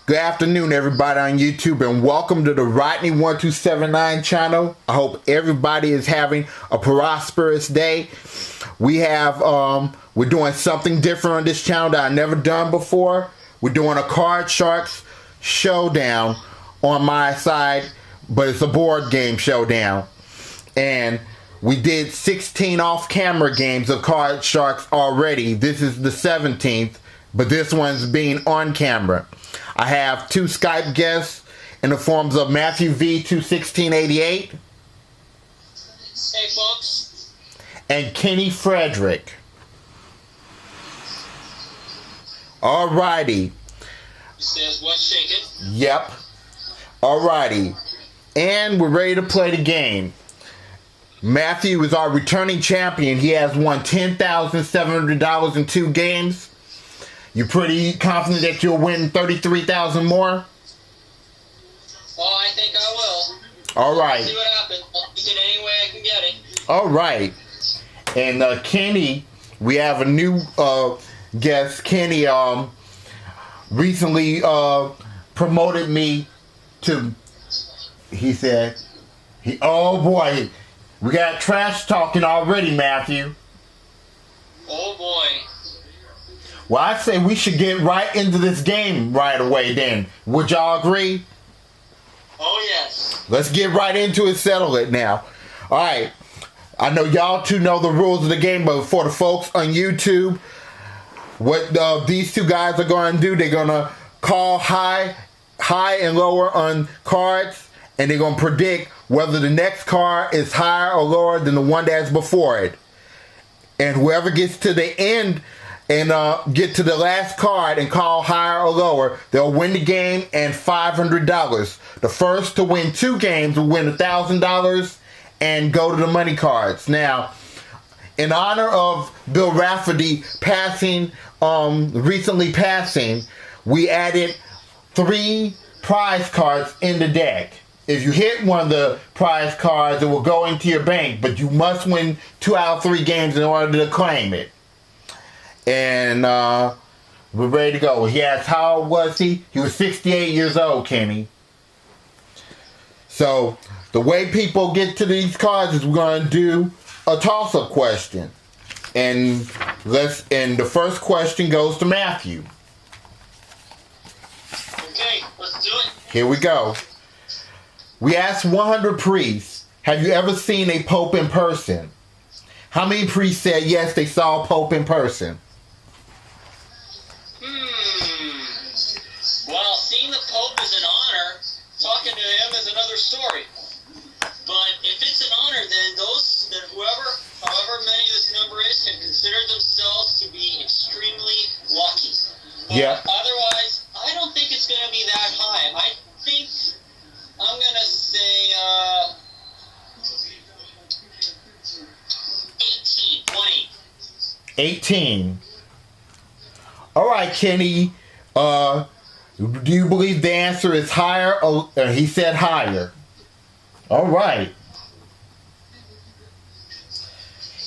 Good afternoon, everybody on YouTube, and welcome to the Rodney1279 channel. I hope everybody is having a prosperous day. We're doing something different on this channel that I've never done before. We're doing a Card Sharks Showdown on my side, but it's a board game showdown. And we did 16 off-camera games of Card Sharks already. This is the 17th, but this one's being on camera. I have two Skype guests in the forms of mathewv21688. Hey, folks. And Frederick. Alrighty. He says, what's shaking? Yep. Alrighty. And we're ready to play the game. Mathew is our returning champion. He has won $10,700 in 2 games. You pretty confident that you'll win $33,000 more? Oh, I think I will. All right. See what happens. I'll take it any way I can get it. All right. And Kenny, we have a new guest. Kenny recently promoted me to, he said, oh boy, we got trash talking already, Mathew. Oh boy. Well, I say we should get right into this game right away then. Would y'all agree? Oh, yes. Let's get right into it, settle it now. Alright. I know y'all two know the rules of the game, but for the folks on YouTube, what these two guys are going to do, they're going to call high and lower on cards, and they're going to predict whether the next card is higher or lower than the one that's before it. And whoever gets to the end and get to the last card and call higher or lower, they'll win the game and $500. The first to win 2 games will win $1,000 and go to the money cards. Now, in honor of Bill Rafferty recently passing, we added 3 prize cards in the deck. If you hit one of the prize cards, it will go into your bank, but you must win 2 out of 3 games in order to claim it. And we're ready to go. He asked how old was he? He was 68 years old, Kenny. So the way people get to these cards is we're going to do a toss-up question. And the first question goes to Mathew. Okay, let's do it. Here we go. We asked 100 priests, have you ever seen a pope in person? How many priests said yes, they saw a pope in person? Well, seeing the Pope is an honor. Talking to him is another story. But if it's an honor, then however many this number is, can consider themselves to be extremely lucky. But yeah. Otherwise, I don't think it's going to be that high. I think I'm going to say 18. All right, Kenny. Do you believe the answer is higher? Or he said higher. All right.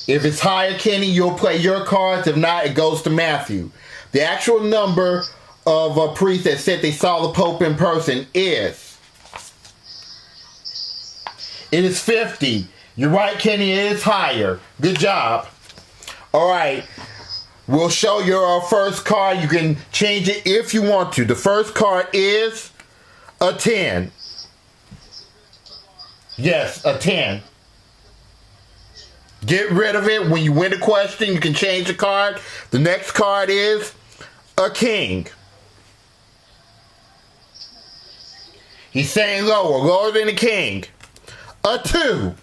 If it's higher, Kenny, you'll play your cards. If not, it goes to Mathew. The actual number of priests that said they saw the Pope in person is... It is 50. You're right, Kenny. It is higher. Good job. All right. We'll show your first card. You can change it if you want to. The first card is a 10. Yes, a 10. Get rid of it. When you win a question, you can change the card. The next card is a king. He's saying lower than a king. A 2.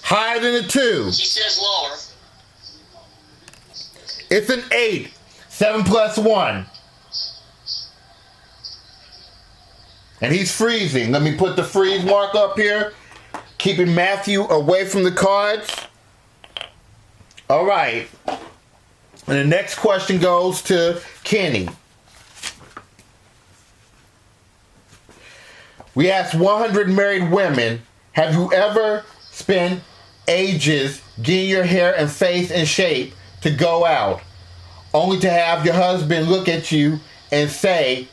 Higher than a 2. He says lower. It's an 8. 7 plus 1. And he's freezing. Let me put the freeze mark up here. Keeping Mathew away from the cards. All right. And the next question goes to Kenny. We asked 100 married women, have you ever spent ages getting your hair and face in shape to go out? only to have your husband look at you and say,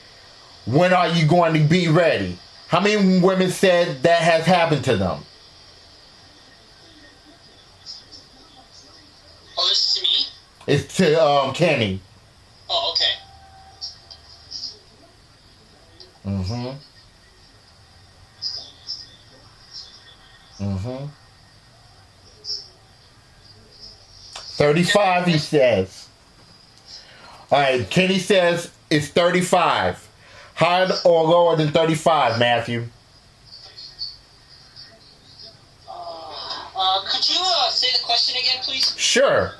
when are you going to be ready? How many women said that has happened to them? Oh, this is to me? It's to Kenny. Oh, okay. Mm-hmm. Mm-hmm. 35, he says. Alright, Kenny says it's 35. Higher or lower than 35, Mathew? Could you say the question again, please? Sure.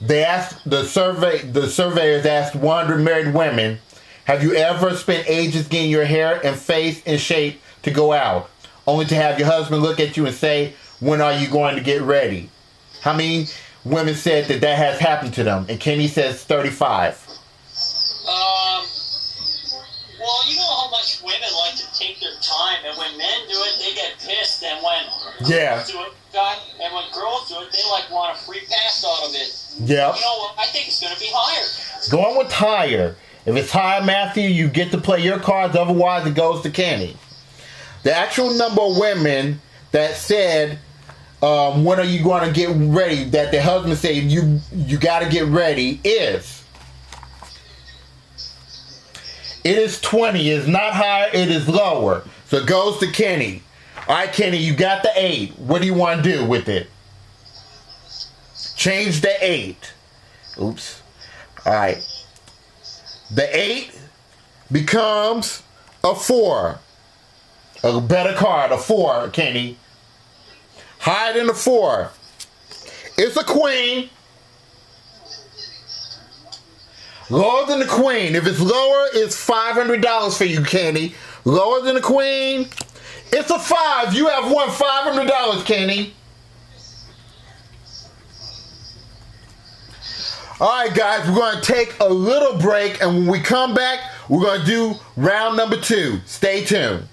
They asked the surveyors asked 100 married women, have you ever spent ages getting your hair and face in shape to go out, only to have your husband look at you and say, when are you going to get ready? How many women said that has happened to them? And Kenny says 35. Well, you know how much women like to take their time, and when men do it, they get pissed, and when girls do it, and when girls do it, they want a free pass out of it. Yeah. You know what? I think it's going to be higher. Going with higher. If it's higher, Mathew, you get to play your cards. Otherwise, it goes to Kenny. The actual number of women that said, when are you going to get ready, that their husband said you got to get ready is... It is 20. It's not higher. It is lower. So it goes to Kenny. All right, Kenny, you got the 8. What do you want to do with it? Change the 8. Oops. All right. The 8 becomes a 4. A better card, a 4, Kenny. Higher than a 4. It's a queen. Lower than the queen. If it's lower, it's $500 for you, Kenny. Lower than the queen, it's a 5. You have won $500, Kenny. Alright, guys, we're going to take a little break, and when we come back, we're going to do round number 2. Stay tuned.